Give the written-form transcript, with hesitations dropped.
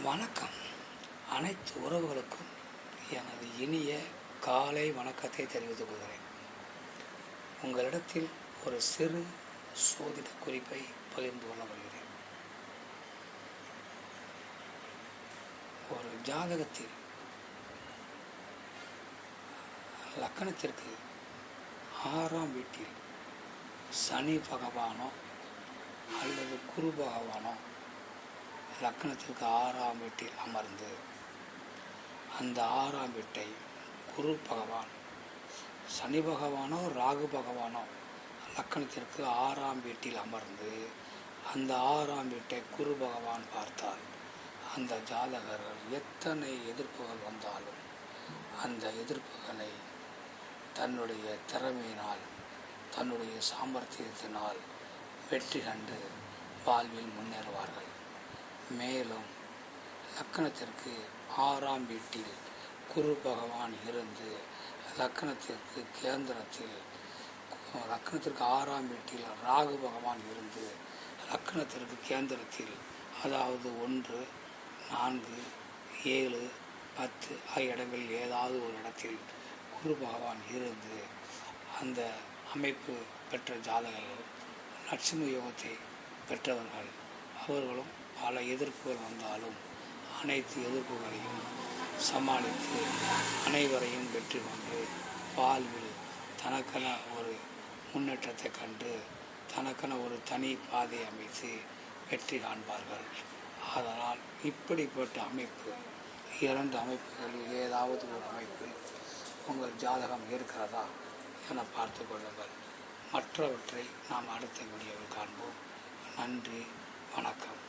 வணக்கம். அனைத்து உறவுகளுக்கும் எனது இனிய காலை வணக்கத்தை தெரிவித்துக் கொள்கிறேன். உங்களிடத்தில் ஒரு சிறு சோதிட குறிப்பை பகிர்ந்து கொள்ள வருகிறேன். ஒரு ஜாதகத்தில் லக்கணத்திற்கு 6ஆம் வீட்டில் சனி பகவானோ அல்லது குரு பகவானோ லக்கணத்திற்கு 6ஆம் வீட்டில் அமர்ந்து அந்த 6ஆம் வீட்டை குரு பகவான், சனி பகவானோ ராகு பகவானோ லக்கணத்திற்கு 6ஆம் வீட்டில் அமர்ந்து அந்த 6ஆம் வீட்டை குரு பகவான் பார்த்தால் அந்த ஜாதகர்கள் எத்தனை எதிர்ப்புகள் வந்தாலும் அந்த எதிர்ப்புகளை தன்னுடைய திறமையினால், தன்னுடைய சாமர்த்தியத்தினால் வெற்றி கண்டு வாழ்வில் முன்னேறுவார்கள். மேலும் லக்கணத்திற்கு 6ஆம் வீட்டில் குரு பகவான் இருந்து லக்கணத்திற்கு கேந்திரத்தில், லக்கணத்திற்கு 6ஆம் வீட்டில் ராகு பகவான் இருந்து லக்கணத்திற்கு கேந்திரத்தில், அதாவது 1, 4, 7, 10 ஆகிய இடங்களில் ஏதாவது ஒரு இடத்தில் குரு பகவான் இருந்து அந்த அமைப்பு பெற்ற ஜாதகர்கள், லட்சுமி யோகத்தை பெற்றவர்கள், அவர்களும் பல எதிர்ப்புகள் வந்தாலும் அனைத்து எதிர்ப்புகளையும் சமாளித்து அனைவரையும் வெற்றி கொண்டு வாழ்வில் தனக்கென ஒரு முன்னேற்றத்தை கண்டு தனக்கென ஒரு தனி பாதை அமைத்து வெற்றி காண்பார்கள். அதனால் இப்படிப்பட்ட அமைப்பு, 2 அமைப்புகளில் ஏதாவது ஒரு அமைப்பில் உங்கள் ஜாதகம் இருக்கிறதா என பார்த்து கொள்ளுங்கள். மற்றவற்றை நாம் அடுத்த வீடியோவில் காண்போம். நன்றி, வணக்கம்.